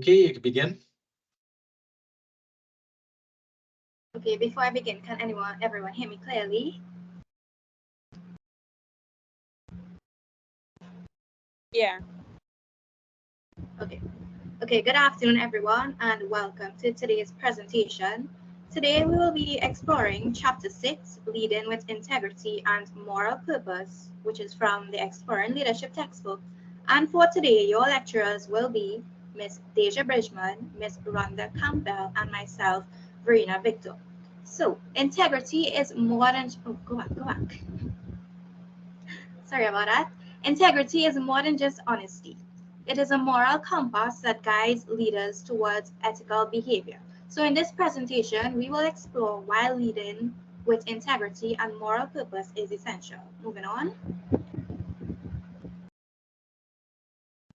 Okay, you can begin. Okay, before I begin, can everyone hear me clearly? Yeah. Okay, good afternoon, everyone, and welcome to today's presentation. Today, we will be exploring Chapter 6, Leading with Integrity and Moral Purpose, which is from the Exploring Leadership textbook. And for today, your lecturers will be Ms. Deja Bridgman, Ms. Rhonda Campbell, and myself, Verena Victor. So, integrity is more than... Oh, go back. Sorry about that. Integrity is more than just honesty. It is a moral compass that guides leaders towards ethical behavior. So in this presentation, we will explore why leading with integrity and moral purpose is essential. Moving on.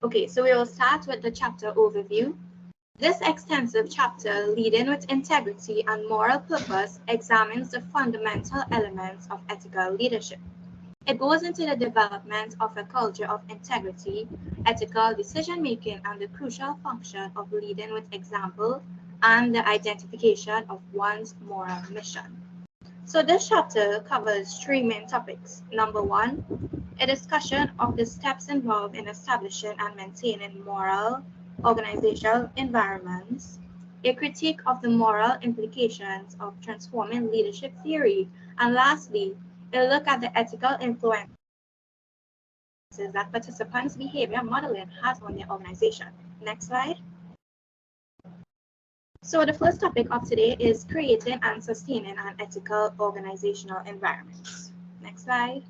Okay, so we will start with the chapter overview. This extensive chapter, Leading with Integrity and Moral Purpose, examines the fundamental elements of ethical leadership. It goes into the development of a culture of integrity, ethical decision-making, and the crucial function of leading with example and the identification of one's moral mission. So this chapter covers three main topics. Number one, a discussion of the steps involved in establishing and maintaining moral organizational environments, a critique of the moral implications of transforming leadership theory, and lastly, a look at the ethical influences that participants' behavior modeling has on their organization. Next slide. So the first topic of today is creating and sustaining an ethical organizational environment. Next slide.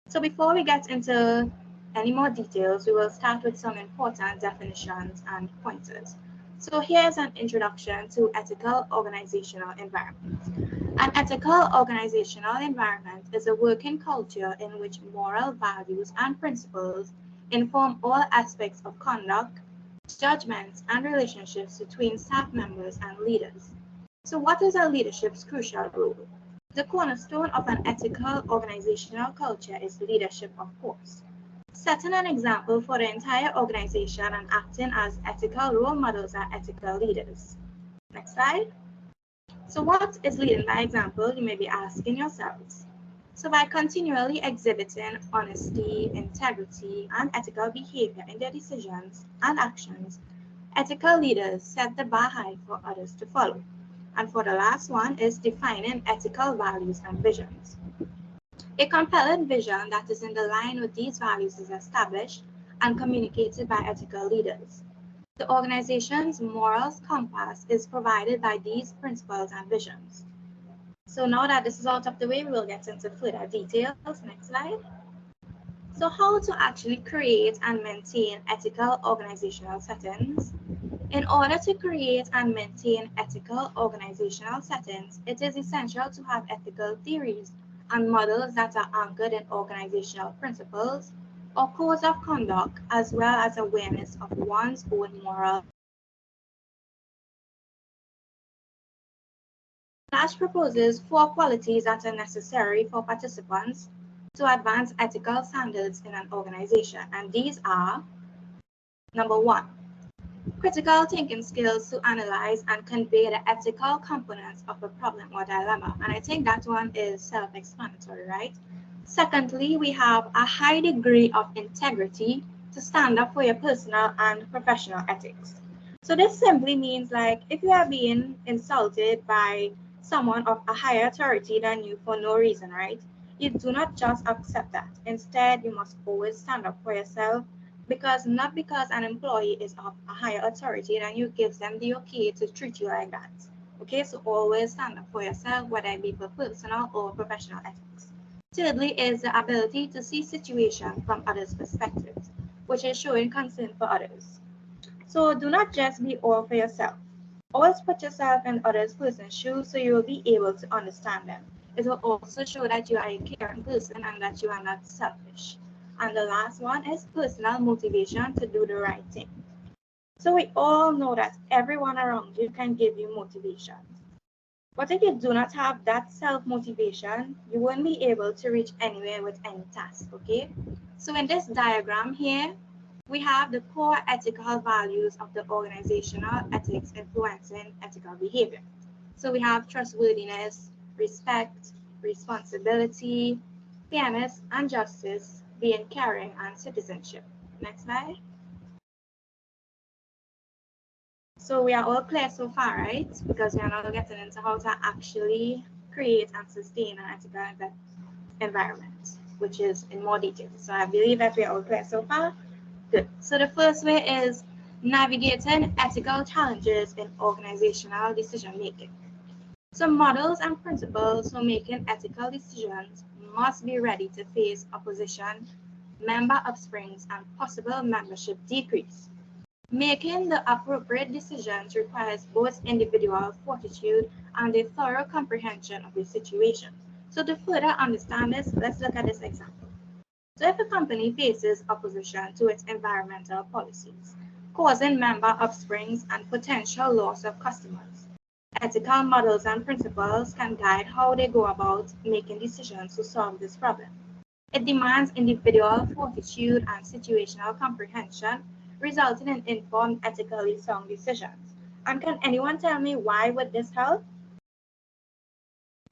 So before we get into any more details, we will start with some important definitions and pointers. So here's an introduction to ethical organizational environment. An ethical organizational environment is a working culture in which moral values and principles inform all aspects of conduct, judgments, and relationships between staff members and leaders. So what is a leadership's crucial role? The cornerstone of an ethical organizational culture is leadership, of course. Setting an example for the entire organization and acting as ethical role models are ethical leaders. Next slide. So what is leading by example, you may be asking yourselves. So by continually exhibiting honesty, integrity, and ethical behavior in their decisions and actions, ethical leaders set the bar high for others to follow. And for the last one is defining ethical values and visions. A compelling vision that is in the line with these values is established and communicated by ethical leaders. The organization's morals compass is provided by these principles and visions. So now that this is out of the way, we will get into further details. Next slide. So how to actually create and maintain ethical organizational settings? In order to create and maintain ethical organizational settings, it is essential to have ethical theories and models that are anchored in organizational principles or codes of conduct, as well as awareness of one's own moral. Nash proposes 4 qualities that are necessary for participants to advance ethical standards in an organization, and these are: number 1, critical thinking skills to analyze and convey the ethical components of a problem or dilemma, and I think that one is self-explanatory, right? Secondly, we have a high degree of integrity to stand up for your personal and professional ethics. So this simply means, like, if you are being insulted by someone of a higher authority than you for no reason, right? You do not just accept that. Instead, you must always stand up for yourself, not because an employee is of a higher authority than you gives them the okay to treat you like that. Okay, so always stand up for yourself, whether it be for personal or professional ethics. Thirdly is the ability to see situations from others' perspectives, which is showing concern for others. So do not just be all for yourself. Always put yourself in others' person's shoes so you will be able to understand them. It will also show that you are a caring person and that you are not selfish. And the last one is personal motivation to do the right thing. So we all know that everyone around you can give you motivation. But if you do not have that self-motivation, you won't be able to reach anywhere with any task, okay? So in this diagram here, We have the core ethical values of the organizational ethics influencing ethical behavior. So we have trustworthiness, respect, responsibility, fairness, and justice, being caring, and citizenship. Next slide. So we are all clear so far, right? Because we are now getting into how to actually create and sustain an ethical environment, which is in more detail. So I believe that we are all clear so far. Good. So the first way is navigating ethical challenges in organizational decision making. So models and principles for making ethical decisions must be ready to face opposition, member upsprings, and possible membership decrease. Making the appropriate decisions requires both individual fortitude and a thorough comprehension of the situation. So to further understand this, let's look at this example. So if a company faces opposition to its environmental policies, causing member upsprings and potential loss of customers, ethical models and principles can guide how they go about making decisions to solve this problem. It demands individual fortitude and situational comprehension, resulting in informed, ethically sound decisions. And can anyone tell me why would this help?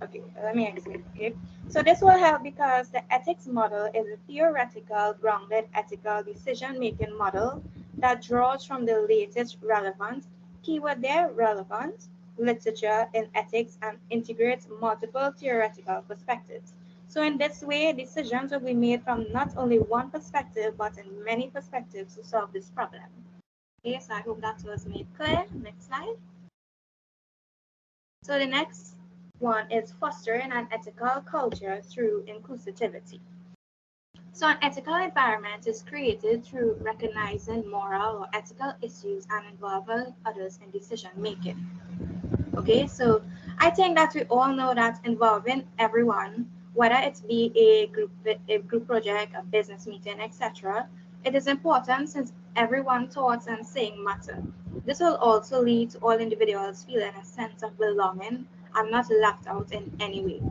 Okay, let me explain. Okay, so this will help because the ethics model is a theoretical, grounded ethical decision-making model that draws from the latest relevant, keyword there, relevant, literature in ethics and integrates multiple theoretical perspectives. So in this way, decisions will be made from not only one perspective, but in many perspectives to solve this problem. Okay, so I hope that was made clear. Next slide. So the next one is fostering an ethical culture through inclusivity. So an ethical environment is created through recognizing moral or ethical issues and involving others in decision making. Okay, so I think that we all know that involving everyone, whether it be a group project, a business meeting, etc., it is important since everyone's thoughts and saying matter. This will also lead to all individuals feeling a sense of belonging and not left out in any way.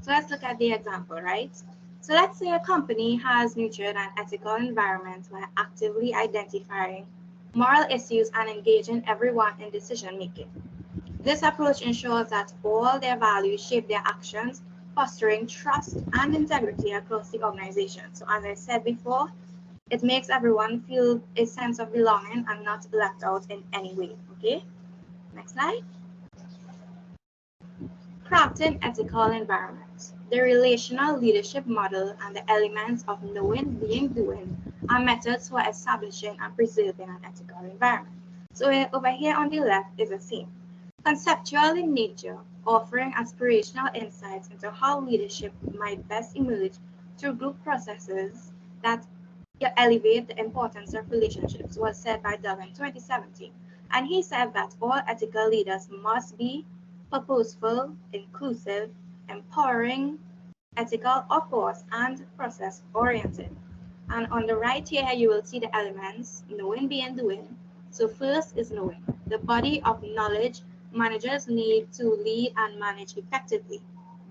So let's look at the example, right? So let's say a company has nurtured an ethical environment by actively identifying moral issues and engaging everyone in decision making. This approach ensures that all their values shape their actions, fostering trust and integrity across the organization. So as I said before, it makes everyone feel a sense of belonging and not left out in any way. Okay, next slide. Crafting ethical environments. The relational leadership model and the elements of knowing, being, doing are methods for establishing and preserving an ethical environment. So over here on the left is a theme. Conceptual in nature, offering aspirational insights into how leadership might best emerge through group processes that elevate the importance of relationships, was said by Dove in 2017. And he said that all ethical leaders must be purposeful, inclusive, empowering, ethical, of course, and process-oriented. And on the right here, you will see the elements, knowing, being, doing. So first is knowing. The body of knowledge managers need to lead and manage effectively.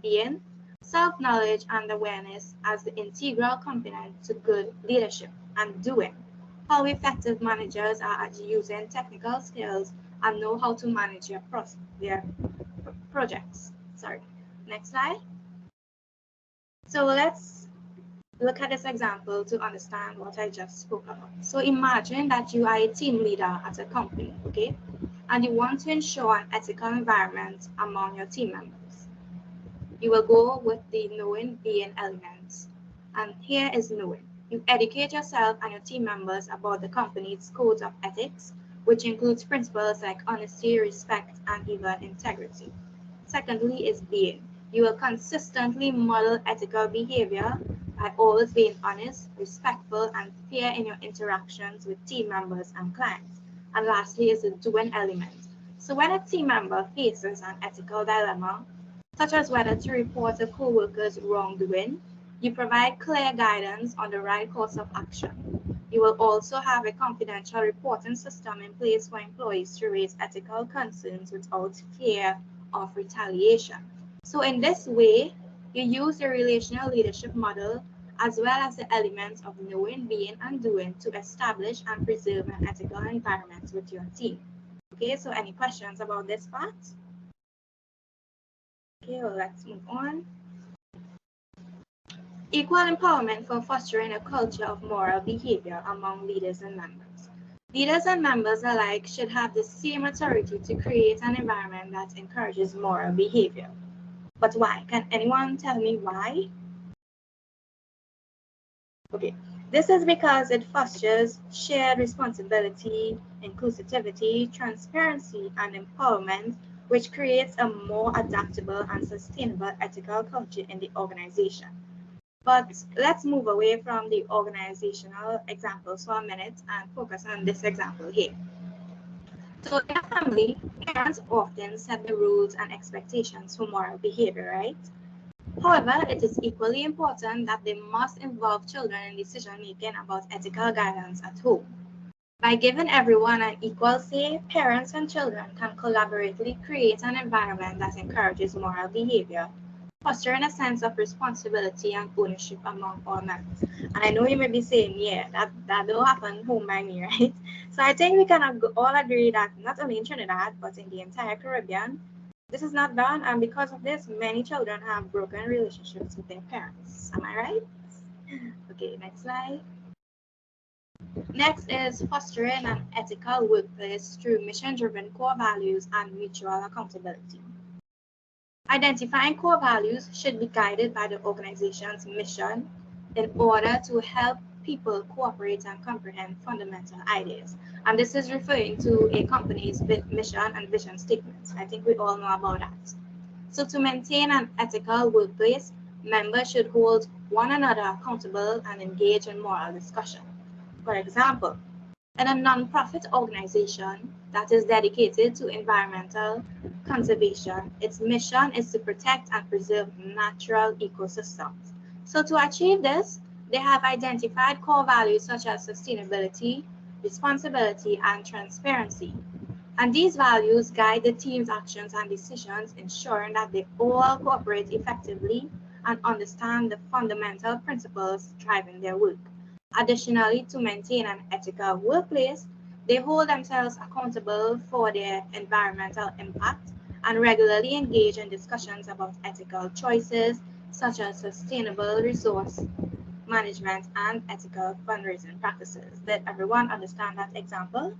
Being, self-knowledge and awareness as the integral component to good leadership. And doing, how effective managers are at using technical skills and know how to manage their projects. Sorry. Next slide. So let's look at this example to understand what I just spoke about. So imagine that you are a team leader at a company, okay? And you want to ensure an ethical environment among your team members. You will go with the knowing, being elements. And here is knowing. You educate yourself and your team members about the company's codes of ethics, which includes principles like honesty, respect, and even integrity. Secondly is being. You will consistently model ethical behavior by always being honest, respectful, and fair in your interactions with team members and clients. And lastly is the doing element. So when a team member faces an ethical dilemma, such as whether to report a co-worker's wrongdoing, you provide clear guidance on the right course of action. You will also have a confidential reporting system in place for employees to raise ethical concerns without fear of retaliation. So in this way, you use the relational leadership model as well as the elements of knowing, being, and doing to establish and preserve an ethical environment with your team. Okay, so any questions about this part? Okay, well, let's move on. Equal empowerment for fostering a culture of moral behavior among leaders and members. Leaders and members alike should have the same authority to create an environment that encourages moral behavior. But why? Can anyone tell me why? Okay, this is because it fosters shared responsibility, inclusivity, transparency, and empowerment, which creates a more adaptable and sustainable ethical culture in the organization. But let's move away from the organizational examples for a minute and focus on this example here. So in a family, parents often set the rules and expectations for moral behavior, right? However, it is equally important that they must involve children in decision-making about ethical guidance at home. By giving everyone an equal say, parents and children can collaboratively create an environment that encourages moral behavior, fostering a sense of responsibility and ownership among all members. And I know you may be saying, yeah, that don't happen home by me, right? So I think we can all agree that not only in Trinidad, but in the entire Caribbean, this is not done, and because of this, many children have broken relationships with their parents. Am I right? Okay, next slide. Next is fostering an ethical workplace through mission-driven core values and mutual accountability. Identifying core values should be guided by the organization's mission in order to help people cooperate and comprehend fundamental ideas. And this is referring to a company's mission and vision statements. I think we all know about that. So to maintain an ethical workplace, members should hold one another accountable and engage in moral discussion. For example, in a non-profit organization that is dedicated to environmental conservation, its mission is to protect and preserve natural ecosystems. So to achieve this, they have identified core values such as sustainability, responsibility, and transparency. And these values guide the team's actions and decisions, ensuring that they all cooperate effectively and understand the fundamental principles driving their work. Additionally, to maintain an ethical workplace, they hold themselves accountable for their environmental impact and regularly engage in discussions about ethical choices such as sustainable resource management and ethical fundraising practices. Did everyone understand that example?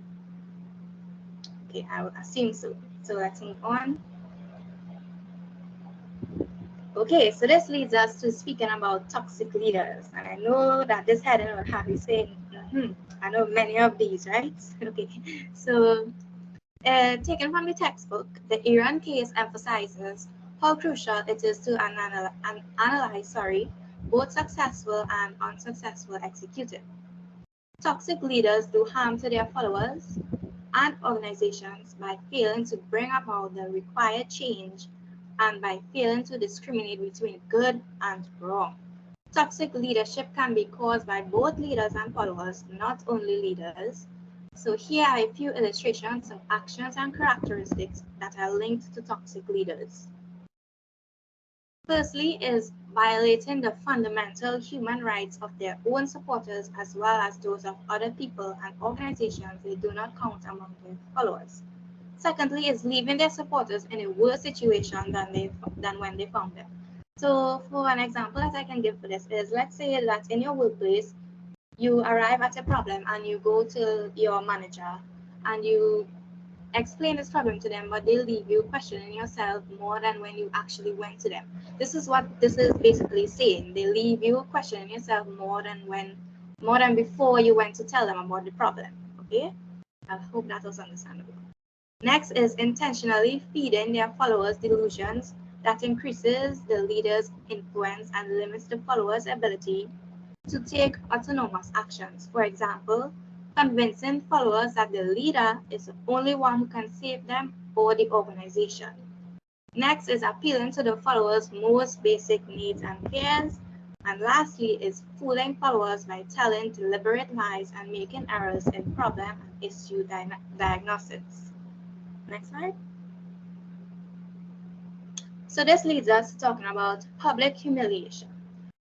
Okay, I would assume so. So let's move on. Okay, so this leads us to speaking about toxic leaders. And I know that this heading will have you saying, I know many of these, right? Okay, so taken from the textbook, the Iran case emphasizes how crucial it is to analyze both successful and unsuccessful executive. Toxic leaders do harm to their followers and organizations by failing to bring about the required change and by failing to discriminate between good and wrong. Toxic leadership can be caused by both leaders and followers, not only leaders. So here are a few illustrations of actions and characteristics that are linked to toxic leaders. Firstly is violating the fundamental human rights of their own supporters as well as those of other people and organizations they do not count among their followers. Secondly is leaving their supporters in a worse situation than when they found them. So for an example that I can give for this is, let's say that in your workplace, you arrive at a problem and you go to your manager and you explain this problem to them, but they leave you questioning yourself more than when you actually went to them. This is what this is basically saying. They leave you questioning yourself more than before you went to tell them about the problem. Okay, I hope that was understandable. Next is intentionally feeding their followers delusions that increases the leader's influence and limits the followers' ability to take autonomous actions. For example, convincing followers that the leader is the only one who can save them or the organization. Next is appealing to the followers' most basic needs and fears. And lastly is fooling followers by telling deliberate lies and making errors in problem and issue diagnosis. Next slide. So this leads us to talking about public humiliation.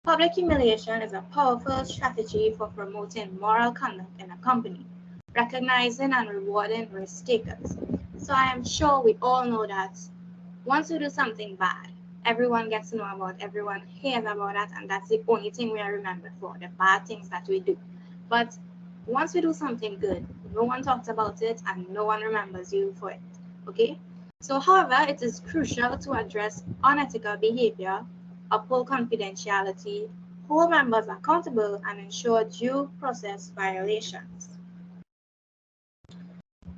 Public humiliation is a powerful strategy for promoting moral conduct in a company, recognizing and rewarding risk takers. So I am sure we all know that once we do something bad, everyone gets to know about it, everyone hears about that, and that's the only thing we are remembered for, the bad things that we do. But once we do something good, no one talks about it and no one remembers you for it. Okay? So, however, it is crucial to address unethical behavior, uphold confidentiality, hold members accountable, and ensure due process violations.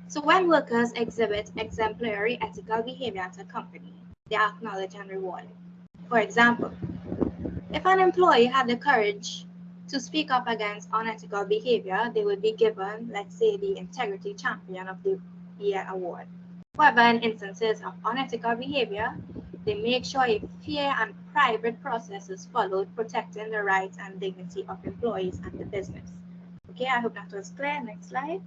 So when workers exhibit exemplary ethical behavior at a company, they are acknowledged and rewarded. For example, if an employee had the courage to speak up against unethical behavior, they would be given, let's say, the Integrity Champion of the Year award. However, in instances of unethical behavior, they make sure a fair and private process is followed, protecting the rights and dignity of employees and the business. Okay, I hope that was clear. Next slide.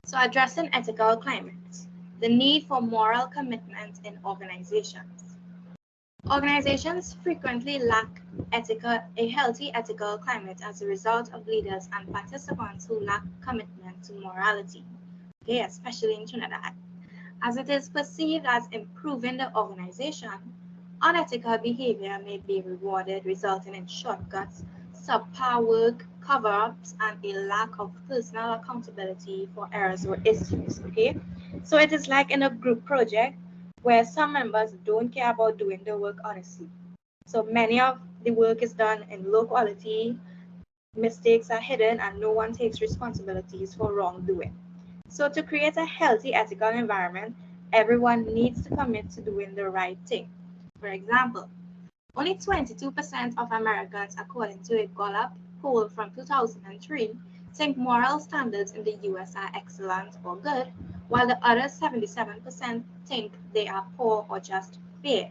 So addressing ethical climate, the need for moral commitment in organizations. Organizations frequently lack a healthy ethical climate as a result of leaders and participants who lack commitment to morality, okay, especially in Trinidad. As it is perceived as improving the organization, unethical behavior may be rewarded, resulting in shortcuts, subpar work, cover-ups, and a lack of personal accountability for errors or issues. Okay, so it is like in a group project where some members don't care about doing the work honestly. So many of the work is done in low quality, mistakes are hidden, and no one takes responsibilities for wrongdoing. So to create a healthy ethical environment, everyone needs to commit to doing the right thing. For example, only 22% of Americans, according to a Gallup poll from 2003, think moral standards in the US are excellent or good, while the other 77% think they are poor or just fair.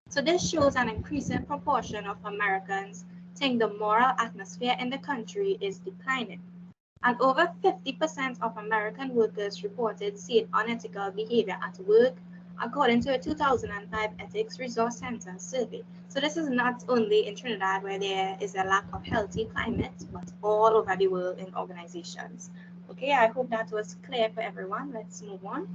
So this shows an increasing proportion of Americans think the moral atmosphere in the country is declining. And over 50% of American workers reported seeing unethical behavior at work, according to a 2005 Ethics Resource Center survey. So this is not only in Trinidad where there is a lack of healthy climate, but all over the world in organizations. Okay, I hope that was clear for everyone. Let's move on.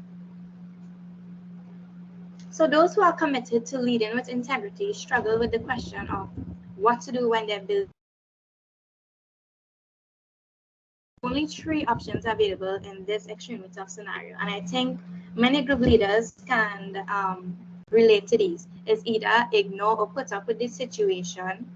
So those who are committed to leading with integrity struggle with the question of what to do when they're building. Only 3 options available in this extremely tough scenario, and I think many group leaders can relate to these. Is either ignore or put up with the situation,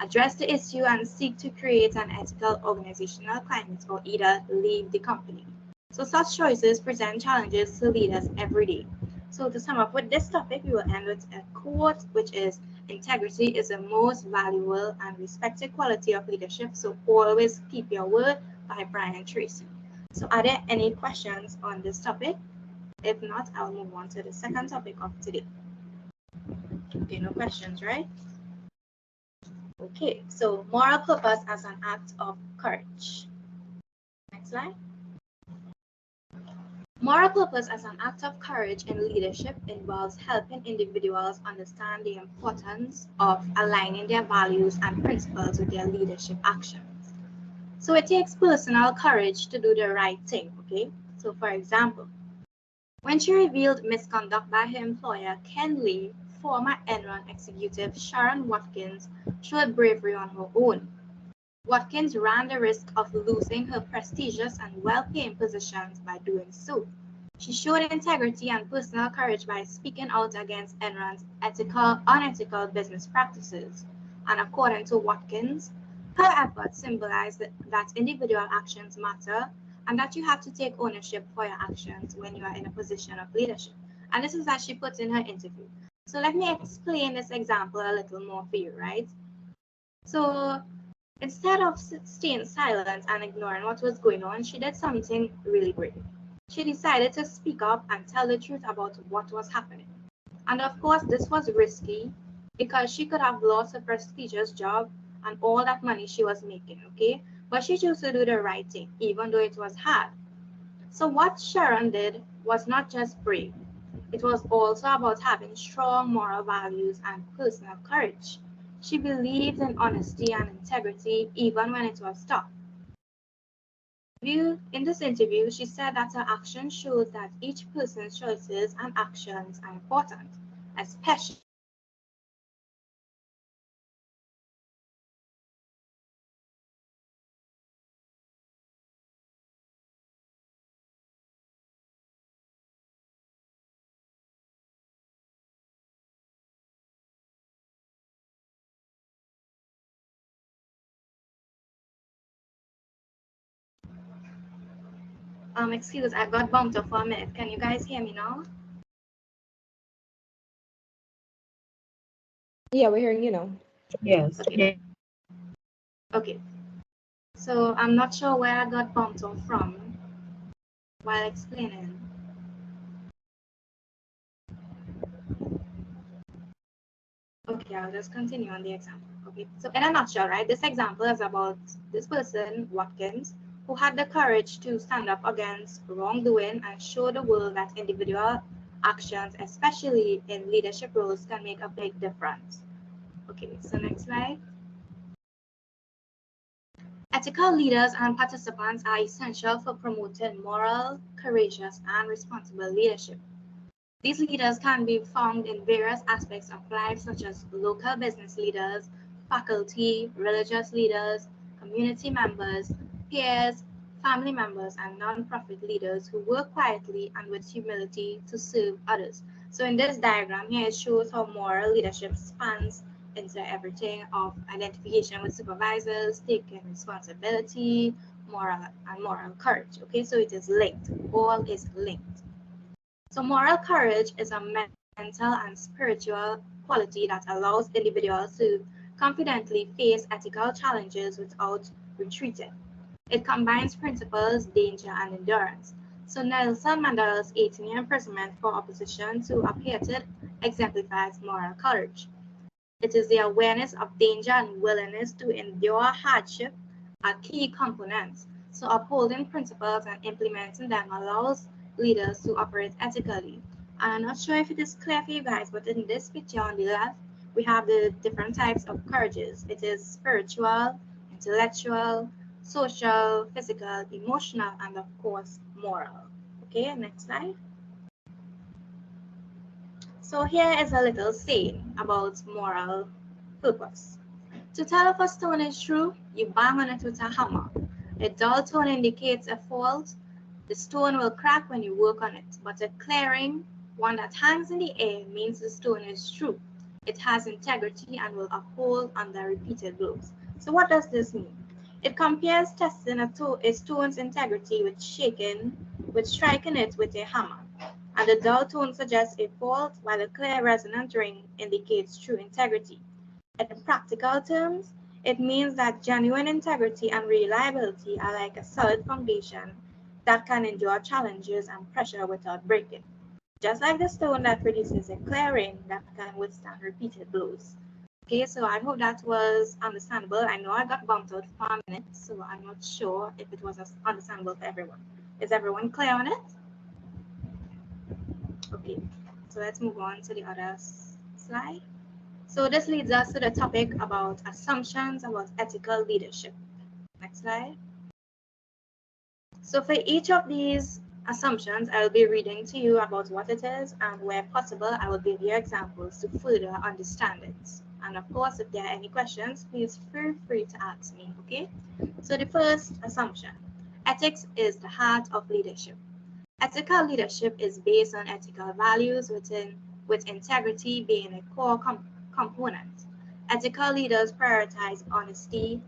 address the issue and seek to create an ethical organizational climate, or either leave the company. So such choices present challenges to leaders every day. So to sum up with this topic, we will end with a quote, which is, integrity is the most valuable and respected quality of leadership, so always keep your word, by Brian Tracy. So are there any questions on this topic? If not, I'll move on to the second topic of today. Okay, no questions, right? Okay, so moral purpose as an act of courage. Next slide. Moral purpose as an act of courage in leadership involves helping individuals understand the importance of aligning their values and principles with their leadership actions. So it takes personal courage to do the right thing, okay? So for example, when she revealed misconduct by her employer, Ken Lee, former Enron executive Sharon Watkins showed bravery on her own. Watkins ran the risk of losing her prestigious and well-paying positions by doing so. She showed integrity and personal courage by speaking out against Enron's unethical business practices. And according to Watkins, her efforts symbolize that individual actions matter and that you have to take ownership for your actions when you are in a position of leadership. And this is as she put in her interview. So let me explain this example a little more for you, right? So instead of staying silent and ignoring what was going on, she did something really brave. She decided to speak up and tell the truth about what was happening. And of course, this was risky because she could have lost her prestigious job and all that money she was making, okay? But she chose to do the right thing, even though it was hard. So what Sharon did was not just brave. It was also about having strong moral values and personal courage. She believed in honesty and integrity even when it was tough. In this interview, she said that her action shows that each person's choices and actions are important, especially excuse, I got bumped off for a minute. Can you guys hear me now? Yeah, we're hearing you now. Yes. Okay. Okay. So I'm not sure where I got bumped off from while explaining. Okay, I'll just continue on the example. Okay, so in a nutshell, right, this example is about this person, Watkins, who had the courage to stand up against wrongdoing and show the world that individual actions, especially in leadership roles, can make a big difference. Okay, so next slide. Ethical leaders and participants are essential for promoting moral, courageous, and responsible leadership. These leaders can be found in various aspects of life, such as local business leaders, faculty, religious leaders, community members, peers, family members, and non-profit leaders who work quietly and with humility to serve others. So in this diagram here, it shows how moral leadership spans into everything of identification with supervisors, taking responsibility, moral courage. Okay, so it is linked. All is linked. So moral courage is a mental and spiritual quality that allows individuals to confidently face ethical challenges without retreating. It combines principles, danger, and endurance. So Nelson Mandela's 18-year imprisonment for opposition to apartheid exemplifies moral courage. It is the awareness of danger and willingness to endure hardship are key components. So upholding principles and implementing them allows leaders to operate ethically. And I'm not sure if it is clear for you guys, but in this picture on the left, we have the different types of courages. It is spiritual, intellectual, social, physical, emotional, and of course, moral. Okay, next slide. So here is a little saying about moral purpose. To tell if a stone is true, you bang on it with a hammer. A dull tone indicates a fault. The stone will crack when you work on it, but a clearing, one that hangs in the air, means the stone is true. It has integrity and will uphold under repeated blows. So what does this mean? It compares testing a stone's integrity with striking it with a hammer. And the dull tone suggests a fault, while a clear resonant ring indicates true integrity. In practical terms, it means that genuine integrity and reliability are like a solid foundation that can endure challenges and pressure without breaking. Just like the stone that produces a clear ring that can withstand repeated blows. Okay, so I hope that was understandable. I know I got bumped out for a minute, so I'm not sure if it was understandable for everyone. Is everyone clear on it? Okay, so let's move on to the other slide. So this leads us to the topic about assumptions about ethical leadership. Next slide. So for each of these assumptions, I will be reading to you about what it is, and where possible, I will give you examples to further understand it. And of course, if there are any questions, please feel free to ask me, okay? So the first assumption, ethics is the heart of leadership. Ethical leadership is based on ethical values with integrity being a core component. Ethical leaders prioritize honesty,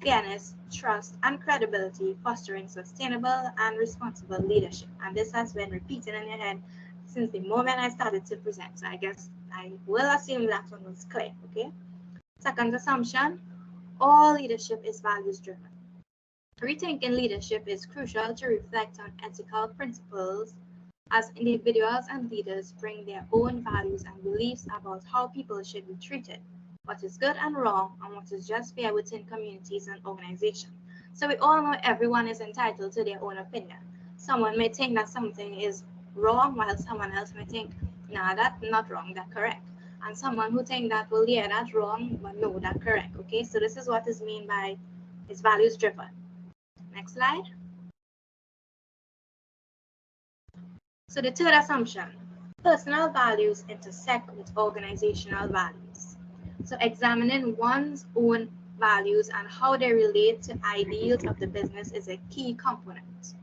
fairness, trust, and credibility, fostering sustainable and responsible leadership. And this has been repeated in your head since the moment I started to present. So I guess I will assume that one was clear, okay? Second assumption, all leadership is values driven. Rethinking leadership is crucial to reflect on ethical principles as individuals and leaders bring their own values and beliefs about how people should be treated, what is good and wrong, and what is just fair within communities and organizations. So we all know everyone is entitled to their own opinion. Someone may think that something is wrong while someone else may think, nah, that's not wrong, that's correct. and someone who think that, well, yeah, that's wrong, but no, that's correct. Okay, so this is what is meant by is values driven. Next slide. So the third assumption, personal values intersect with organizational values. So examining one's own values and how they relate to ideals of the business is a key component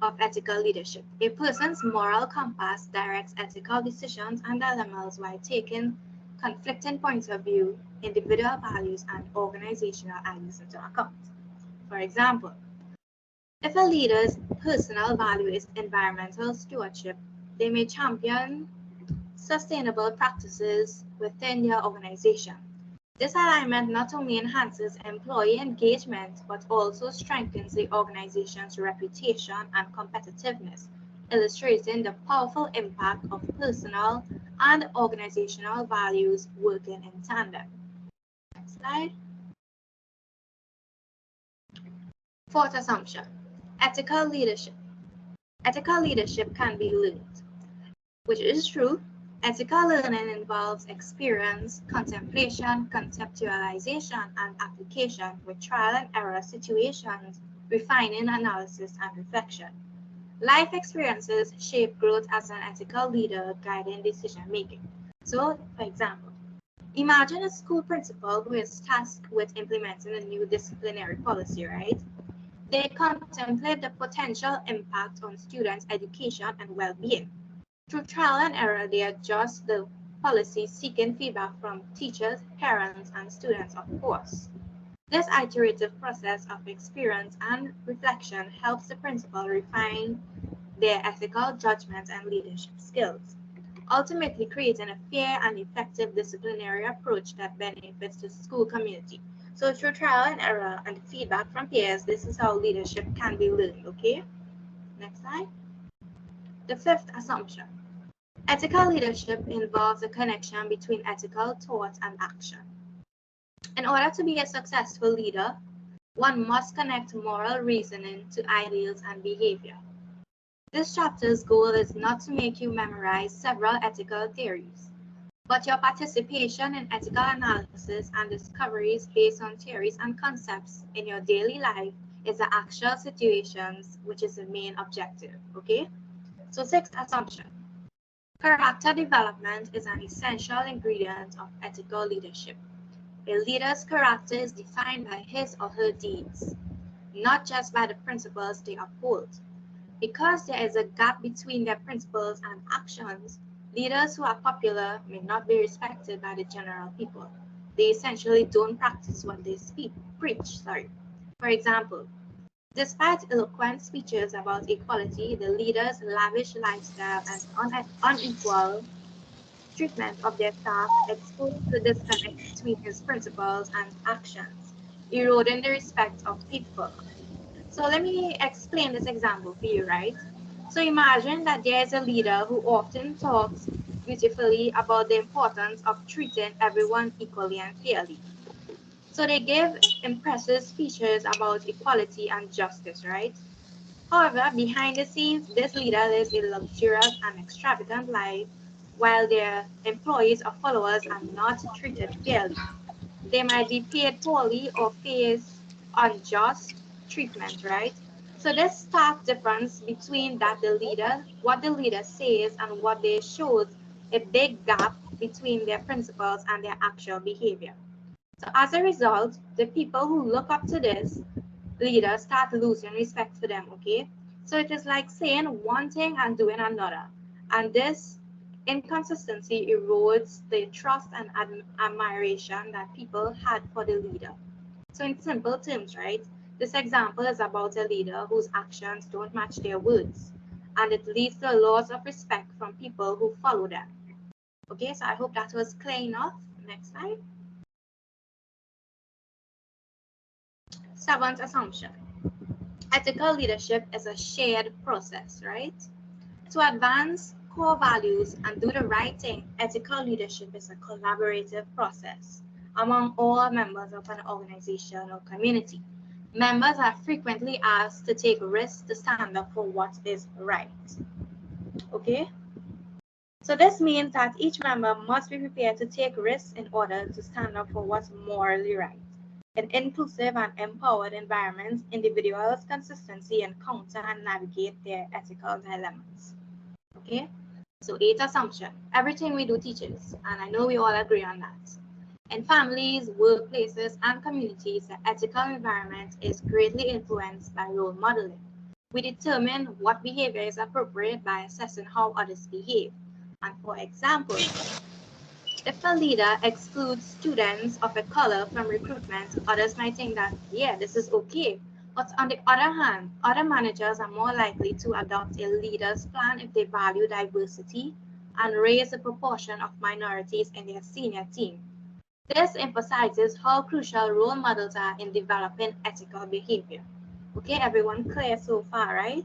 of ethical leadership. A person's moral compass directs ethical decisions and dilemmas while taking conflicting points of view, individual values, and organizational values into account. For example, if a leader's personal value is environmental stewardship, they may champion sustainable practices within their organization. This alignment not only enhances employee engagement, but also strengthens the organization's reputation and competitiveness, illustrating the powerful impact of personal and organizational values working in tandem. Next slide. Fourth assumption, ethical leadership. Ethical leadership can be learned, which is true. Ethical learning involves experience, contemplation, conceptualization, and application with trial and error situations, refining analysis and reflection. Life experiences shape growth as an ethical leader, guiding decision making. So, for example, imagine a school principal who is tasked with implementing a new disciplinary policy, right? They contemplate the potential impact on students' education and well-being. Through trial and error, they adjust the policy, seeking feedback from teachers, parents, and students, of course. This iterative process of experience and reflection helps the principal refine their ethical judgment and leadership skills, ultimately creating a fair and effective disciplinary approach that benefits the school community. So through trial and error and feedback from peers, this is how leadership can be learned, okay? Next slide. The fifth assumption, ethical leadership involves a connection between ethical thought and action. In order to be a successful leader, one must connect moral reasoning to ideals and behavior. This chapter's goal is not to make you memorize several ethical theories, but your participation in ethical analysis and discoveries based on theories and concepts in your daily life is the actual situations, which is the main objective, okay? So sixth assumption, character development is an essential ingredient of ethical leadership. A leader's character is defined by his or her deeds, not just by the principles they uphold. Because there is a gap between their principles and actions, leaders who are popular may not be respected by the general people. They essentially don't practice what they preach. For example, despite eloquent speeches about equality, the leaders' lavish lifestyle and unequal treatment of their staff expose the disconnect between his principles and actions, eroding the respect of people. So let me explain this example for you, right? So imagine that there is a leader who often talks beautifully about the importance of treating everyone equally and fairly. So they give impressive speeches about equality and justice, right? However, behind the scenes, this leader lives a luxurious and extravagant life, while their employees or followers are not treated fairly. They might be paid poorly or face unjust treatment, right? So this stark difference between what the leader says and what they shows a big gap between their principles and their actual behavior. So as a result, the people who look up to this leader start losing respect for them, okay? So it is like saying one thing and doing another. And this inconsistency erodes the trust and admiration that people had for the leader. So in simple terms, right, this example is about a leader whose actions don't match their words, and it leads to a loss of respect from people who follow them. Okay, so I hope that was clear enough. Next slide. Seventh assumption, ethical leadership is a shared process, right? To advance core values and do the right thing, ethical leadership is a collaborative process among all members of an organization or community. Members are frequently asked to take risks to stand up for what is right. Okay? So this means that each member must be prepared to take risks in order to stand up for what's morally right. In inclusive and empowered environments, individuals consistently encounter and navigate their ethical dilemmas. Okay, so 8 assumption. Everything we do teaches, and I know we all agree on that. In families, workplaces, and communities, the ethical environment is greatly influenced by role modeling. We determine what behavior is appropriate by assessing how others behave. And for example, if a leader excludes students of a color from recruitment, others might think that, yeah, this is okay. But on the other hand, other managers are more likely to adopt a leader's plan if they value diversity and raise the proportion of minorities in their senior team. This emphasizes how crucial role models are in developing ethical behavior. Okay, everyone clear so far, right?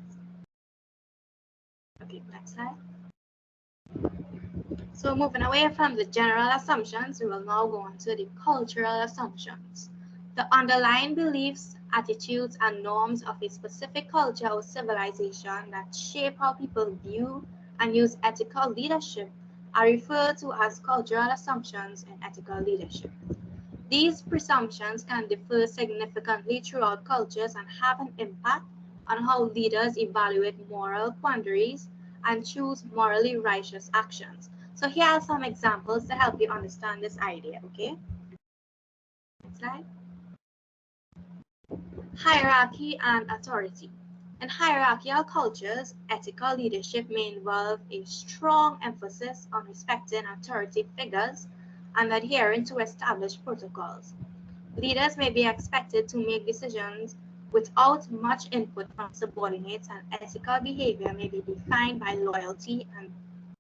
Okay, next slide. So moving away from the general assumptions, we will now go on to the cultural assumptions. The underlying beliefs, attitudes, and norms of a specific culture or civilization that shape how people view and use ethical leadership are referred to as cultural assumptions in ethical leadership. These presumptions can differ significantly throughout cultures and have an impact on how leaders evaluate moral quandaries and choose morally righteous actions. So here are some examples to help you understand this idea, okay? Next slide. Hierarchy and authority. In hierarchical cultures, ethical leadership may involve a strong emphasis on respecting authority figures and adhering to established protocols. Leaders may be expected to make decisions without much input from subordinates, and ethical behavior may be defined by loyalty and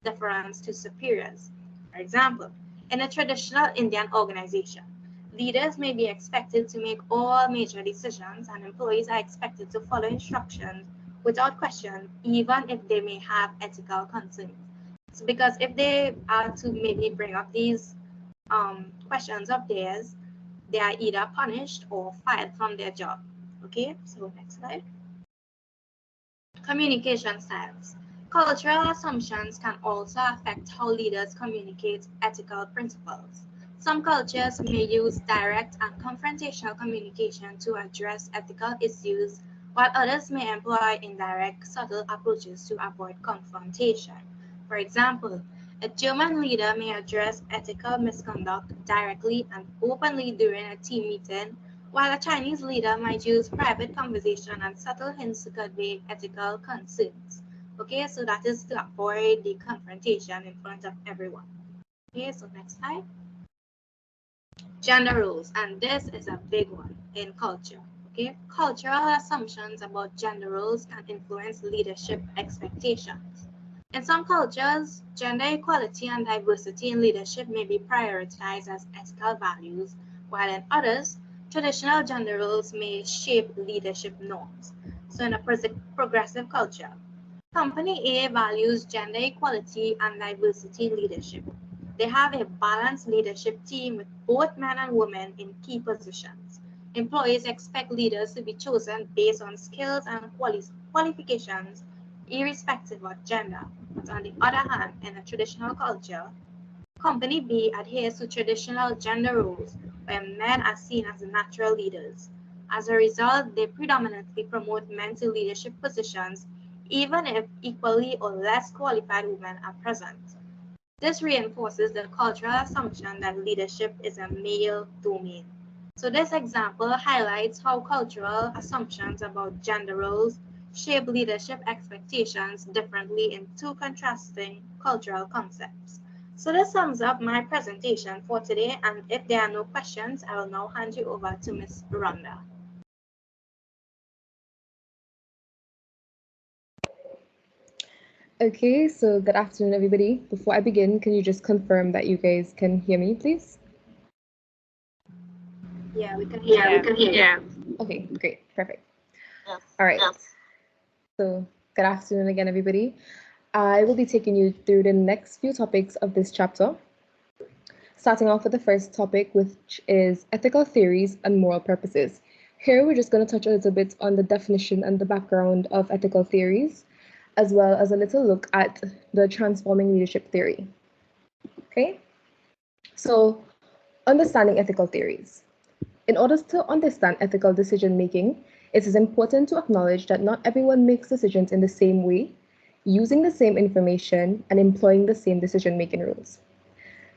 deference to superiors. For example, in a traditional Indian organization, leaders may be expected to make all major decisions, and employees are expected to follow instructions without question, even if they may have ethical concerns. So because if they are to maybe bring up these questions of theirs, they are either punished or fired from their job. Okay, so next slide. Communication styles. Cultural assumptions can also affect how leaders communicate ethical principles. Some cultures may use direct and confrontational communication to address ethical issues, while others may employ indirect, subtle approaches to avoid confrontation. For example, a German leader may address ethical misconduct directly and openly during a team meeting, while a Chinese leader might use private conversation and subtle hints to convey ethical concerns. Okay, so that is to avoid the confrontation in front of everyone. Okay, so next slide. Gender roles, and this is a big one in culture. Okay, cultural assumptions about gender roles can influence leadership expectations. In some cultures, gender equality and diversity in leadership may be prioritized as ethical values, while in others, traditional gender roles may shape leadership norms. So in a progressive culture, Company A values gender equality and diversity in leadership. They have a balanced leadership team with both men and women in key positions. Employees expect leaders to be chosen based on skills and qualifications, irrespective of gender. But on the other hand, in a traditional culture, Company B adheres to traditional gender roles where men are seen as natural leaders. As a result, they predominantly promote men to leadership positions, even if equally or less qualified women are present. This reinforces the cultural assumption that leadership is a male domain. So this example highlights how cultural assumptions about gender roles shape leadership expectations differently in two contrasting cultural concepts. So this sums up my presentation for today, and if there are no questions, I will now hand you over to Ms. Rhonda. Okay, so good afternoon, everybody. Before I begin, can you just confirm that you guys can hear me, please? Yeah, we can hear you. Okay, great, perfect. All right. So good afternoon again, everybody. I will be taking you through the next few topics of this chapter, starting off with the first topic, which is ethical theories and moral purposes. Here, we're just going to touch a little bit on the definition and the background of ethical theories. as well as a little look at the transforming leadership theory. Okay, so understanding ethical theories. In order to understand ethical decision making, it is important to acknowledge that not everyone makes decisions in the same way, using the same information, and employing the same decision making rules.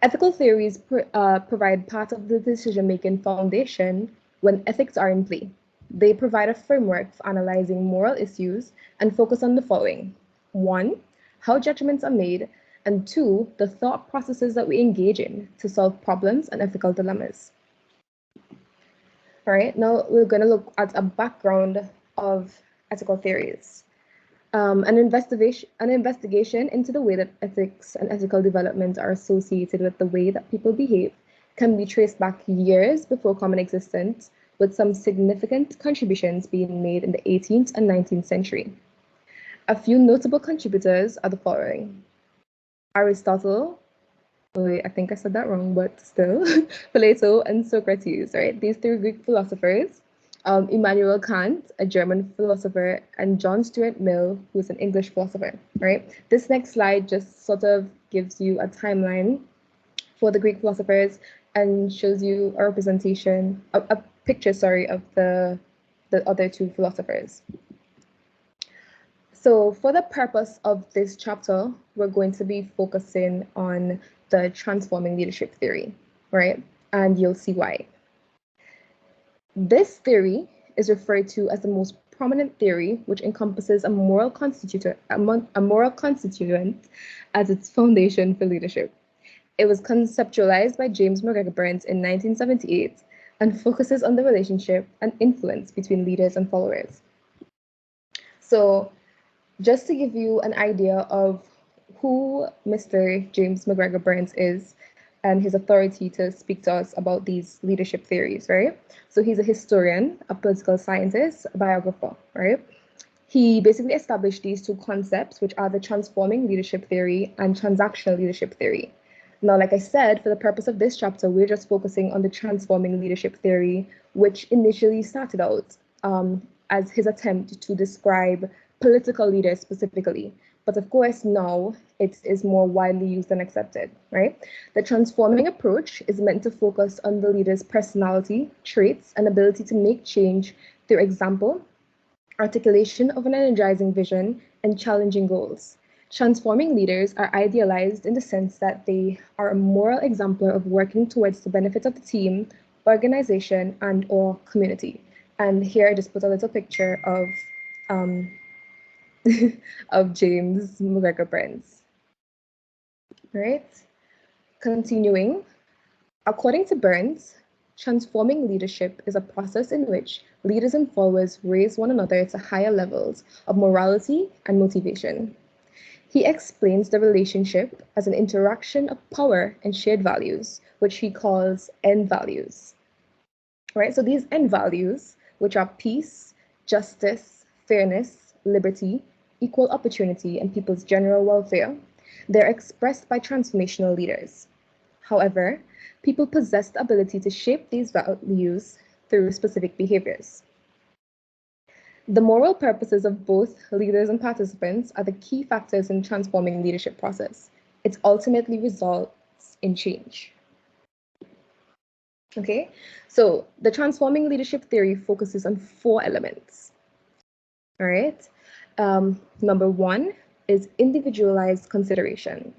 Ethical theories provide part of the decision making foundation when ethics are in play. They provide a framework for analyzing moral issues and focus on the following: one, how judgments are made, and two, the thought processes that we engage in to solve problems and ethical dilemmas. All right, now we're going to look at a background of ethical theories. An investigation into the way that ethics and ethical development are associated with the way that people behave can be traced back years before common existence, with some significant contributions being made in the 18th and 19th century. A few notable contributors are the following: Aristotle, wait, I think I said that wrong, but still, Plato and Socrates, right? These three Greek philosophers, Immanuel Kant, a German philosopher, and John Stuart Mill, who's an English philosopher, right? This next slide just sort of gives you a timeline for the Greek philosophers and shows you a representation, a picture, sorry, of the other two philosophers. So for the purpose of this chapter, we're going to be focusing on the transforming leadership theory, right? And you'll see why. This theory is referred to as the most prominent theory, which encompasses a moral constituent as its foundation for leadership. It was conceptualized by James MacGregor Burns in 1978 and focuses on the relationship and influence between leaders and followers. So just to give you an idea of who Mr. James MacGregor Burns is and his authority to speak to us about these leadership theories, right? So he's a historian, a political scientist, a biographer, right? He basically established these two concepts, which are the transforming leadership theory and transactional leadership theory. Now, like I said, for the purpose of this chapter, we're just focusing on the transforming leadership theory, which initially started out as his attempt to describe political leaders specifically. But of course, now it is more widely used and accepted, right? The transforming approach is meant to focus on the leader's personality, traits, and ability to make change through example, articulation of an energizing vision, and challenging goals. Transforming leaders are idealized in the sense that they are a moral exemplar of working towards the benefit of the team, organization, and/or community. And here I just put a little picture of of James MacGregor Burns. Right? Continuing, according to Burns, transforming leadership is a process in which leaders and followers raise one another to higher levels of morality and motivation. He explains the relationship as an interaction of power and shared values, which he calls end values. Right? So these end values, which are peace, justice, fairness, liberty, equal opportunity, and people's general welfare, they're expressed by transformational leaders. However, people possess the ability to shape these values through specific behaviors. The moral purposes of both leaders and participants are the key factors in transforming leadership process. It ultimately results in change. Okay, so the transforming leadership theory focuses on 4 elements. All right. Number 1 is individualized consideration.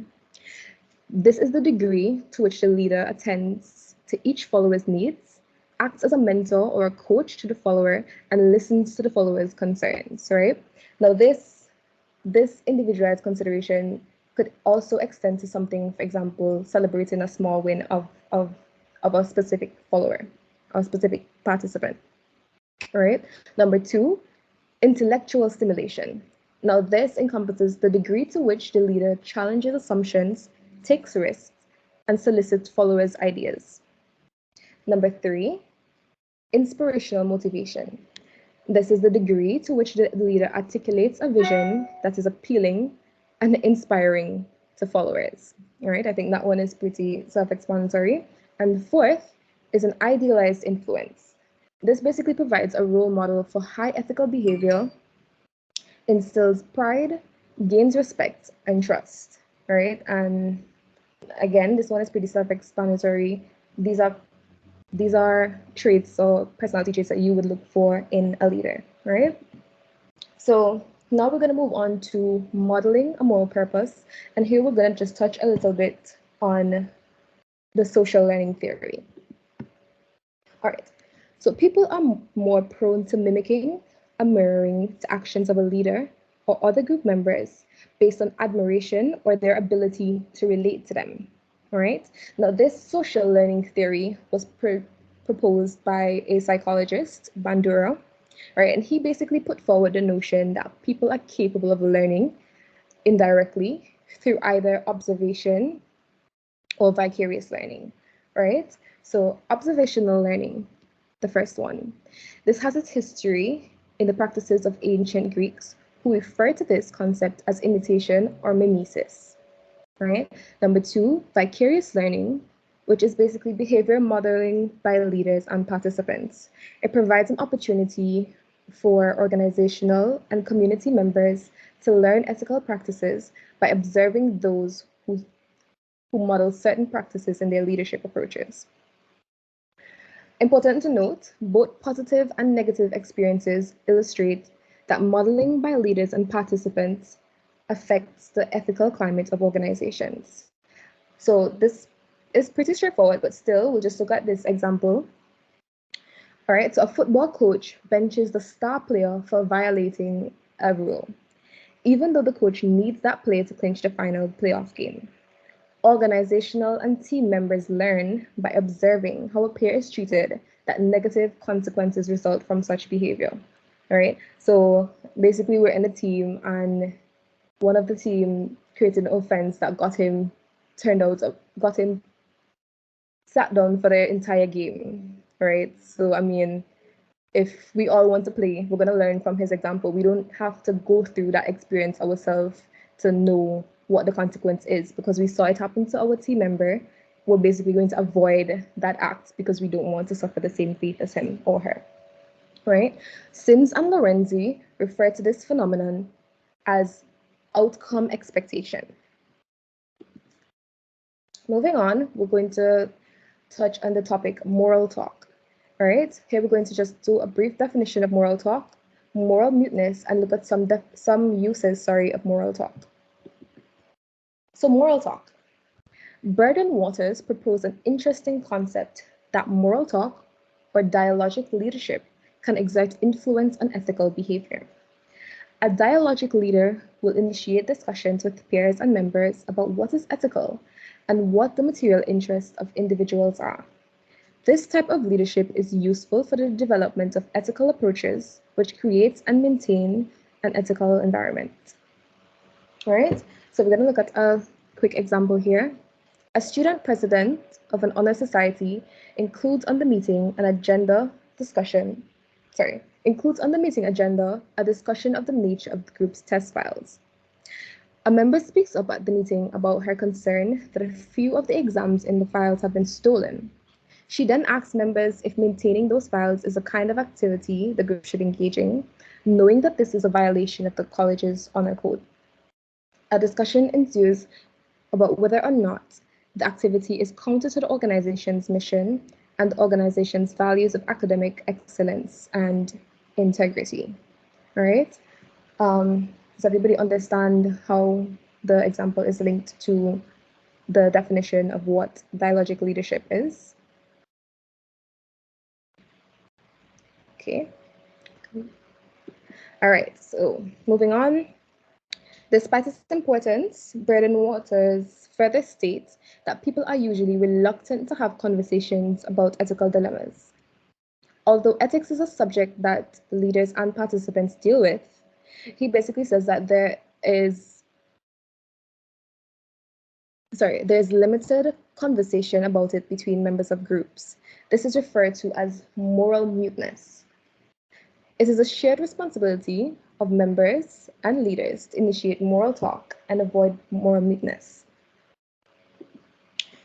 This is the degree to which the leader attends to each follower's needs, acts as a mentor or a coach to the follower, and listens to the follower's concerns, right? Now, this individualized consideration could also extend to something, for example, celebrating a small win of a specific follower or specific participant, all right? Number 2, intellectual stimulation. Now, this encompasses the degree to which the leader challenges assumptions, takes risks, and solicits followers' ideas. Number 3, inspirational motivation. This is the degree to which the leader articulates a vision that is appealing and inspiring to followers. All right, I think that one is pretty self-explanatory. And the 4th is an idealized influence. This basically provides a role model for high ethical behavior, instills pride, gains respect and trust, right? And again, this one is pretty self-explanatory. These are traits or personality traits that you would look for in a leader, right? So now we're going to move on to modeling a moral purpose. And here we're going to just touch a little bit on the social learning theory. All right. So people are more prone to mimicking and mirroring the actions of a leader or other group members based on admiration or their ability to relate to them. All right. Now, this social learning theory was proposed by a psychologist, Bandura, right? And he basically put forward the notion that people are capable of learning indirectly through either observation or vicarious learning, right? So observational learning, the first one. This has its history in the practices of ancient Greeks who refer to this concept as imitation or mimesis, right? Number two, vicarious learning, which is basically behavior modeling by leaders and participants. It provides an opportunity for organizational and community members to learn ethical practices by observing those who model certain practices in their leadership approaches. Important to note, both positive and negative experiences illustrate that modeling by leaders and participants affects the ethical climate of organizations. So this is pretty straightforward, but still, we'll just look at this example. All right, so a football coach benches the star player for violating a rule, even though the coach needs that player to clinch the final playoff game. Organizational and team members learn by observing how a peer is treated that negative consequences result from such behavior. All right. So basically, we're in a team, and one of the team created an offense that got him sat down for the entire game. Right. So I mean, if we all want to play, we're gonna learn from his example. We don't have to go through that experience ourselves to know what the consequence is, because we saw it happen to our team member. We're basically going to avoid that act because we don't want to suffer the same fate as him or her, right? Sims and Lorenzi refer to this phenomenon as outcome expectation. Moving on, we're going to touch on the topic moral talk. All right, here we're going to just do a brief definition of moral talk, moral muteness, and look at some uses, of moral talk. So moral talk. Bird and Waters propose an interesting concept that moral talk, or dialogic leadership, can exert influence on ethical behavior. A dialogic leader will initiate discussions with peers and members about what is ethical and what the material interests of individuals are. This type of leadership is useful for the development of ethical approaches, which creates and maintain an ethical environment. All right, so we're going to look at a quick example here. A student president of an honor society includes on the meeting agenda a discussion of the nature of the group's test files. A member speaks up at the meeting about her concern that a few of the exams in the files have been stolen. She then asks members if maintaining those files is a kind of activity the group should engage in, knowing that this is a violation of the college's honor code. A discussion ensues about whether or not the activity is counter to the organization's mission and the organization's values of academic excellence and integrity. All right? Does everybody understand how the example is linked to the definition of what dialogic leadership is? Okay. All right, so moving on. Despite its importance, Bird and Waters further states that people are usually reluctant to have conversations about ethical dilemmas. Although ethics is a subject that leaders and participants deal with, he basically says that there's limited conversation about it between members of groups. This is referred to as moral muteness. It is a shared responsibility of members and leaders to initiate moral talk and avoid moral muteness.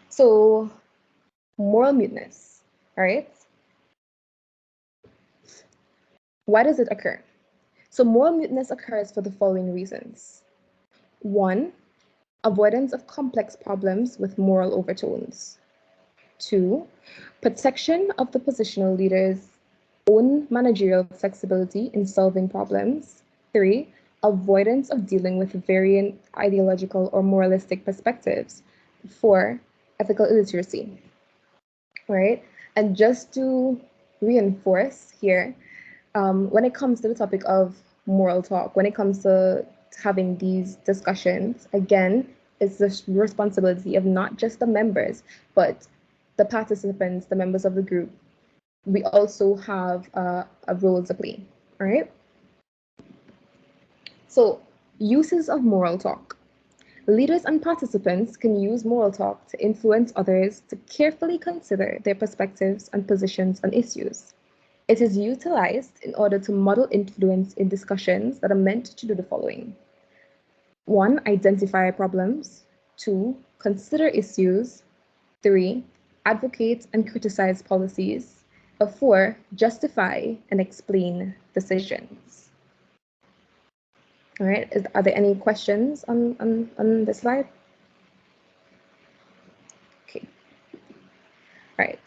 So, moral muteness, all right? Why does it occur? So, moral muteness occurs for the following reasons. 1. Avoidance of complex problems with moral overtones. 2. Protection of the positional leader's own managerial flexibility in solving problems. 3. Avoidance of dealing with varying ideological or moralistic perspectives. 4. Ethical illiteracy. Right? And just to reinforce here, when it comes to the topic of moral talk, when it comes to having these discussions, again, it's the responsibility of not just the members, but the participants, the members of the group. We also have a role to play, all right? So, uses of moral talk. Leaders and participants can use moral talk to influence others to carefully consider their perspectives and positions on issues. It is utilized in order to model influence in discussions that are meant to do the following. 1. Identify problems. 2. Consider issues. 3. Advocate and criticize policies. 4. Justify and explain decisions. All right, are there any questions on this slide? Okay. All right.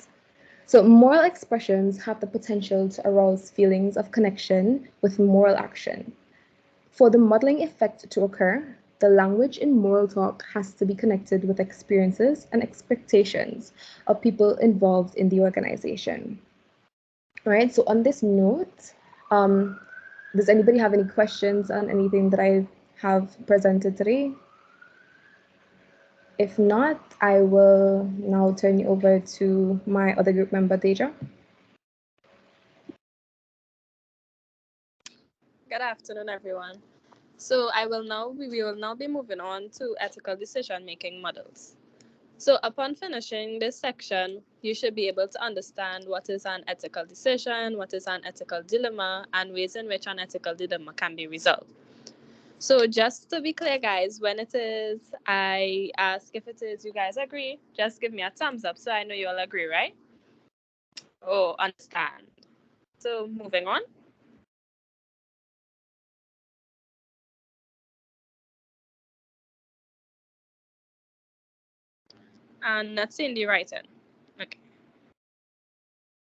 So moral expressions have the potential to arouse feelings of connection with moral action. For the modeling effect to occur, the language in moral talk has to be connected with experiences and expectations of people involved in the organization. All right, so on this note, does anybody have any questions on anything that I have presented today? If not, I will now turn you over to my other group member, Deja. Good afternoon, everyone. So we will now be moving on to ethical decision-making models. So upon finishing this section, you should be able to understand what is an ethical decision, what is an ethical dilemma, and ways in which an ethical dilemma can be resolved. So just to be clear, guys, when it is, I ask if it is, you guys agree, just give me a thumbs up so I know you all agree, right? Oh, understand. So moving on. And not seeing the writing. Okay.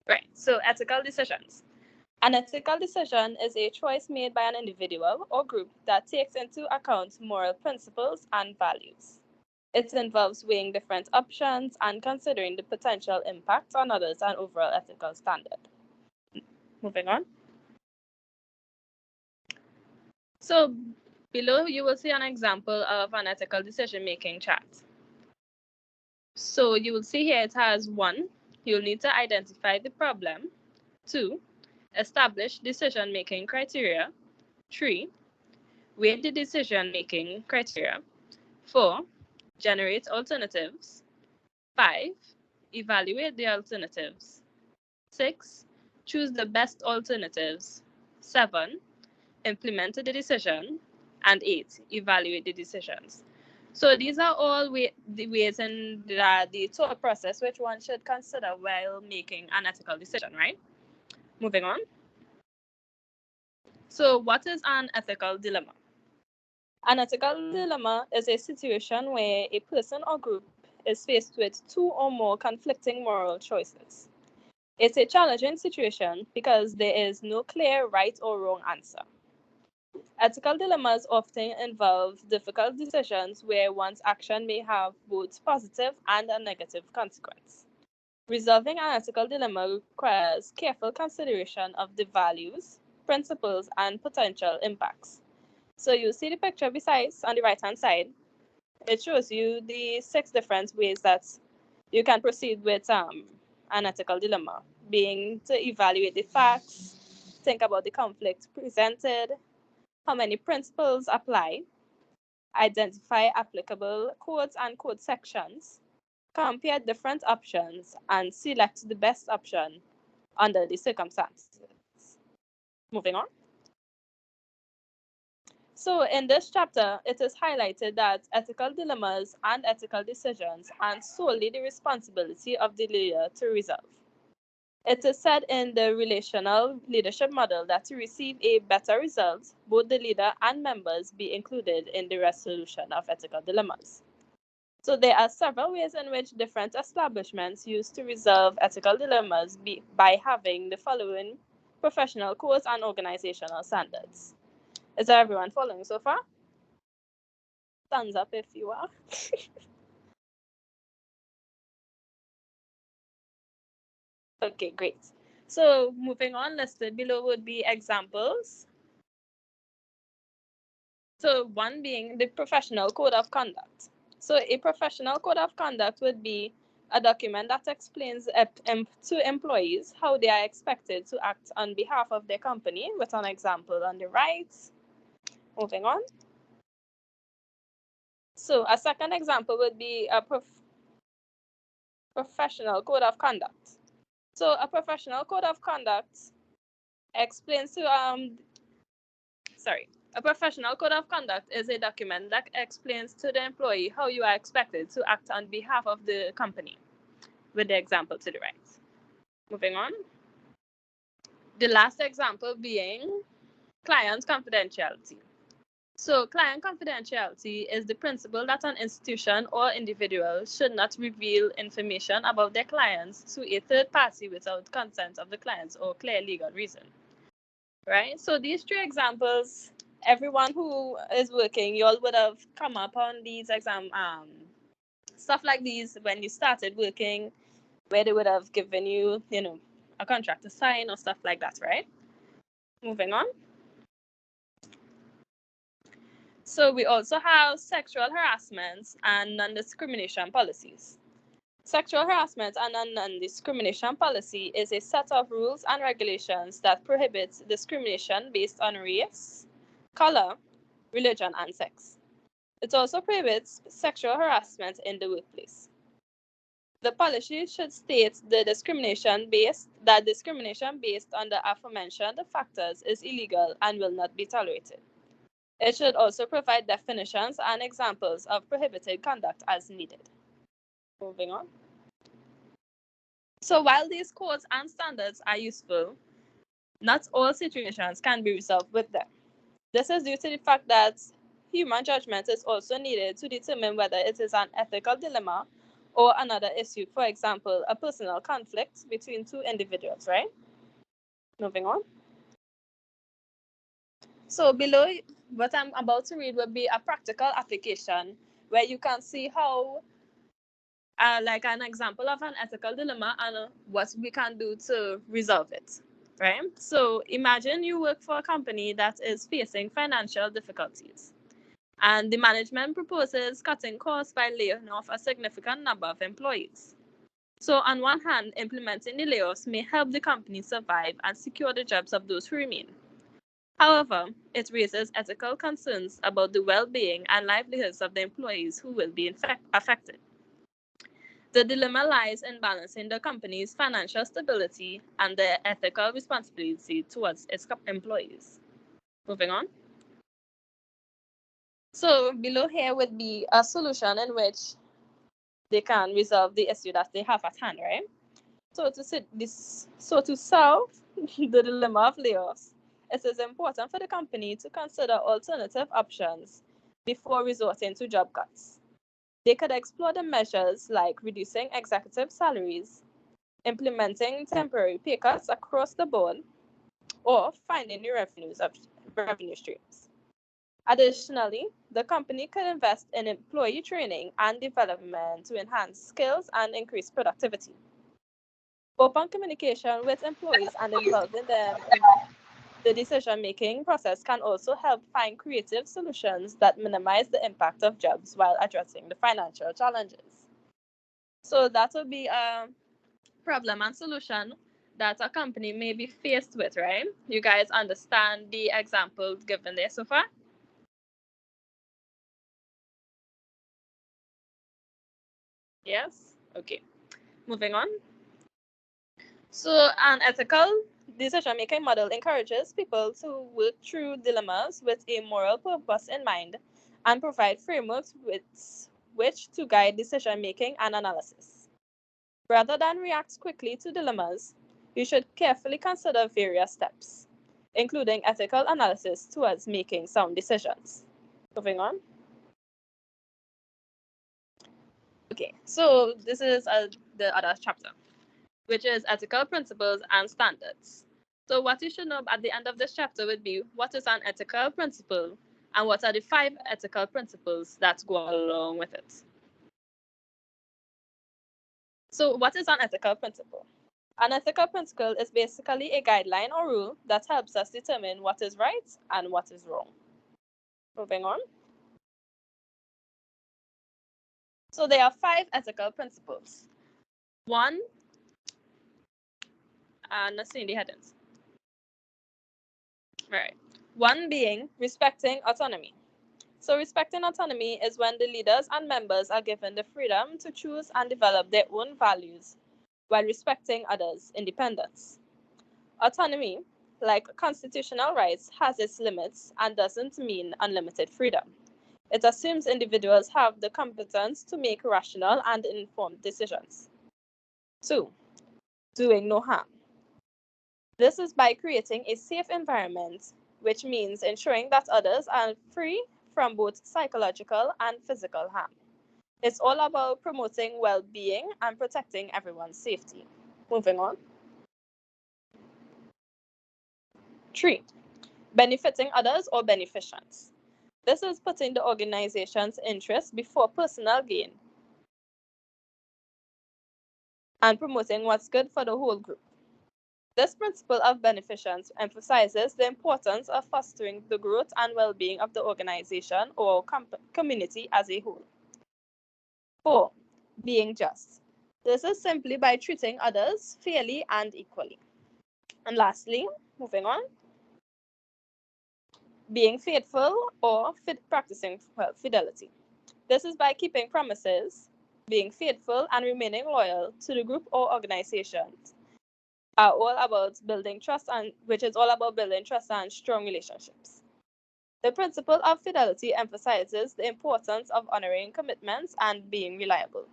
Right. So ethical decisions. An ethical decision is a choice made by an individual or group that takes into account moral principles and values. It involves weighing different options and considering the potential impact on others and overall ethical standard. Moving on. So below you will see an example of an ethical decision-making chart. So you will see here it has 1, you'll need to identify the problem. 2, establish decision-making criteria. 3, weigh the decision-making criteria. 4, generate alternatives. 5, evaluate the alternatives. 6, choose the best alternatives. 7, implement the decision. And 8, evaluate the decisions. So these are all the ways in the thought process which one should consider while making an ethical decision, right? Moving on. So what is an ethical dilemma? An ethical dilemma is a situation where a person or group is faced with 2 or more conflicting moral choices. It's a challenging situation because there is no clear right or wrong answer. Ethical dilemmas often involve difficult decisions where one's action may have both positive and a negative consequence. Resolving an ethical dilemma requires careful consideration of the values, principles, and potential impacts. So you see the picture besides on the right-hand side. It shows you the 6 different ways that you can proceed with an ethical dilemma, being to evaluate the facts, think about the conflict presented, how many principles apply, identify applicable codes and code sections, compare different options, and select the best option under the circumstances. Moving on. So in this chapter, it is highlighted that ethical dilemmas and ethical decisions aren't solely the responsibility of the leader to resolve. It is said in the relational leadership model that to receive a better result, both the leader and members be included in the resolution of ethical dilemmas. So there are several ways in which different establishments use to resolve ethical dilemmas by having the following professional codes and organizational standards. Is everyone following so far? Thumbs up if you are. Okay, great. So moving on, listed below would be examples. So one being the professional code of conduct. So a professional code of conduct would be a document that explains to employees how they are expected to act on behalf of their company, with an example on the right. Moving on. So a second example would be a professional code of conduct. So a professional code of conduct explains to a professional code of conduct is a document that explains to the employee how you are expected to act on behalf of the company, with the example to the right. Moving on. The last example being client confidentiality. So client confidentiality is the principle that an institution or individual should not reveal information about their clients to a third party without consent of the clients or clear legal reason. Right? So these three examples, everyone who is working, you all would have come up on these stuff like these when you started working, where they would have given you, a contract to sign or stuff like that, right? Moving on. So we also have sexual harassment and non-discrimination policies. Sexual harassment and a non-discrimination policy is a set of rules and regulations that prohibits discrimination based on race, color, religion, and sex. It also prohibits sexual harassment in the workplace. The policy should state that discrimination based on the aforementioned factors is illegal and will not be tolerated. It should also provide definitions and examples of prohibited conduct as needed. Moving on. So while these codes and standards are useful, not all situations can be resolved with them. This is due to the fact that human judgment is also needed to determine whether it is an ethical dilemma or another issue, for example, a personal conflict between two individuals, right? Moving on. So below what I'm about to read will be a practical application where you can see how, like an example of an ethical dilemma and what we can do to resolve it, right? So imagine you work for a company that is facing financial difficulties, and the management proposes cutting costs by laying off a significant number of employees. So on one hand, implementing the layoffs may help the company survive and secure the jobs of those who remain. However, it raises ethical concerns about the well-being and livelihoods of the employees who will be affected. The dilemma lies in balancing the company's financial stability and their ethical responsibility towards its employees. Moving on. So below here would be a solution in which they can resolve the issue that they have at hand, right? So to solve the dilemma of layoffs, it is important for the company to consider alternative options before resorting to job cuts. They could explore the measures like reducing executive salaries, implementing temporary pay cuts across the board, or finding new revenue streams. Additionally, the company could invest in employee training and development to enhance skills and increase productivity. Open communication with employees and involving them in the decision-making process can also help find creative solutions that minimize the impact of jobs while addressing the financial challenges. So that would be a problem and solution that a company may be faced with, right? You guys understand the examples given there so far? Yes? Okay. Moving on. So an ethical decision-making model encourages people to work through dilemmas with a moral purpose in mind and provide frameworks with which to guide decision-making and analysis. Rather than react quickly to dilemmas, you should carefully consider various steps, including ethical analysis towards making sound decisions. Moving on. Okay, so this is the other chapter, which is ethical principles and standards. So what you should know at the end of this chapter would be what is an ethical principle and what are the 5 ethical principles that go along with it. So what is an ethical principle? An ethical principle is basically a guideline or rule that helps us determine what is right and what is wrong. Moving on. So there are 5 ethical principles. 1, and let's see the headings. Right. 1 being respecting autonomy. So respecting autonomy is when the leaders and members are given the freedom to choose and develop their own values while respecting others' independence. Autonomy, like constitutional rights, has its limits and doesn't mean unlimited freedom. It assumes individuals have the competence to make rational and informed decisions. 2, doing no harm. This is by creating a safe environment, which means ensuring that others are free from both psychological and physical harm. It's all about promoting well-being and protecting everyone's safety. Moving on. 3, benefiting others or beneficence. This is putting the organization's interests before personal gain and promoting what's good for the whole group. This principle of beneficence emphasizes the importance of fostering the growth and well-being of the organization or community as a whole. 4, being just. This is simply by treating others fairly and equally. And lastly, moving on, being faithful or practicing fidelity. This is by keeping promises, being faithful, and remaining loyal to the group or organizations. Are all about building trust, and which is all about building trust and strong relationships. The principle of fidelity emphasizes the importance of honoring commitments and being reliable.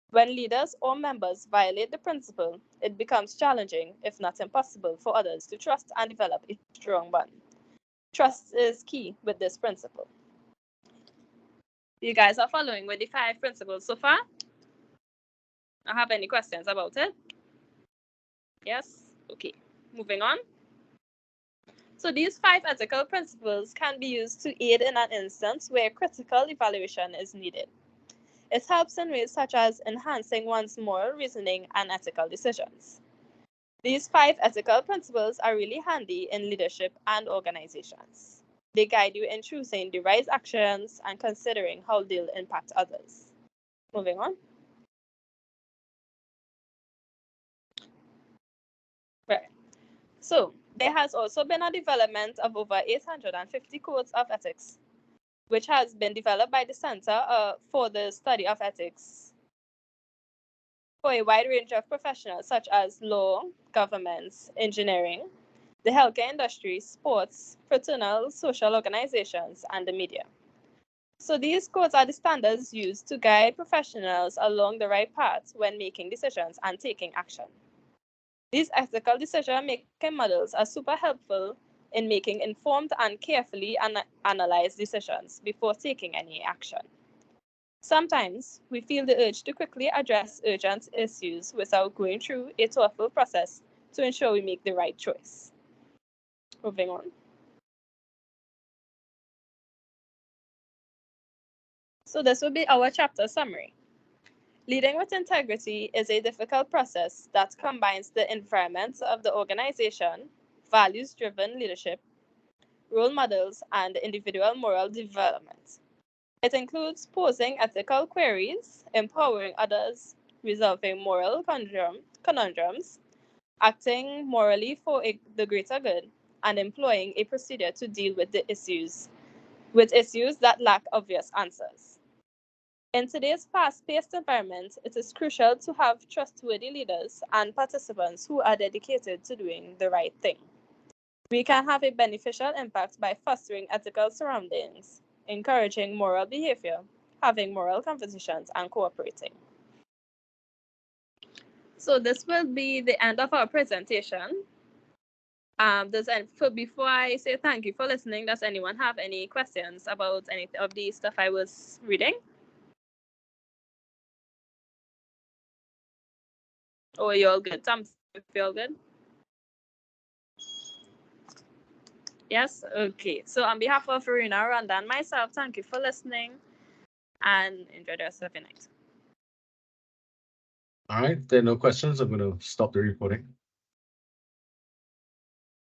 When leaders or members violate the principle, it becomes challenging, if not impossible, for others to trust and develop a strong bond. Trust is key with this principle. You guys are following with the 5 principles so far? I have any questions about it? Yes? Okay. Moving on. So these 5 ethical principles can be used to aid in an instance where critical evaluation is needed. It helps in ways such as enhancing one's moral reasoning and ethical decisions. These 5 ethical principles are really handy in leadership and organizations. They guide you in choosing the right actions and considering how they'll impact others. Moving on. Right. So there has also been a development of over 850 codes of ethics, which has been developed by the Center for the Study of Ethics for a wide range of professionals such as law, governments, engineering, the healthcare industry, sports, fraternal social organizations, and the media. So these codes are the standards used to guide professionals along the right path when making decisions and taking action. These ethical decision-making models are super helpful in making informed and carefully analyzed decisions before taking any action. Sometimes we feel the urge to quickly address urgent issues without going through a thoughtful process to ensure we make the right choice. Moving on. So this will be our chapter summary. Leading with integrity is a difficult process that combines the environment of the organization, values-driven leadership, role models, and individual moral development. It includes posing ethical queries, empowering others, resolving moral conundrums, acting morally for the greater good, and employing a procedure to deal with issues that lack obvious answers. In today's fast-paced environment, it is crucial to have trustworthy leaders and participants who are dedicated to doing the right thing. We can have a beneficial impact by fostering ethical surroundings, encouraging moral behavior, having moral conversations, and cooperating. So this will be the end of our presentation. Before I say thank you for listening, does anyone have any questions about any of the stuff I was reading? Or you all good? Tom, if you all good? Yes? Okay. So on behalf of Verena, Rhonda, and myself, thank you for listening and enjoy the rest of your night. All right, if there are no questions, I'm going to stop the recording.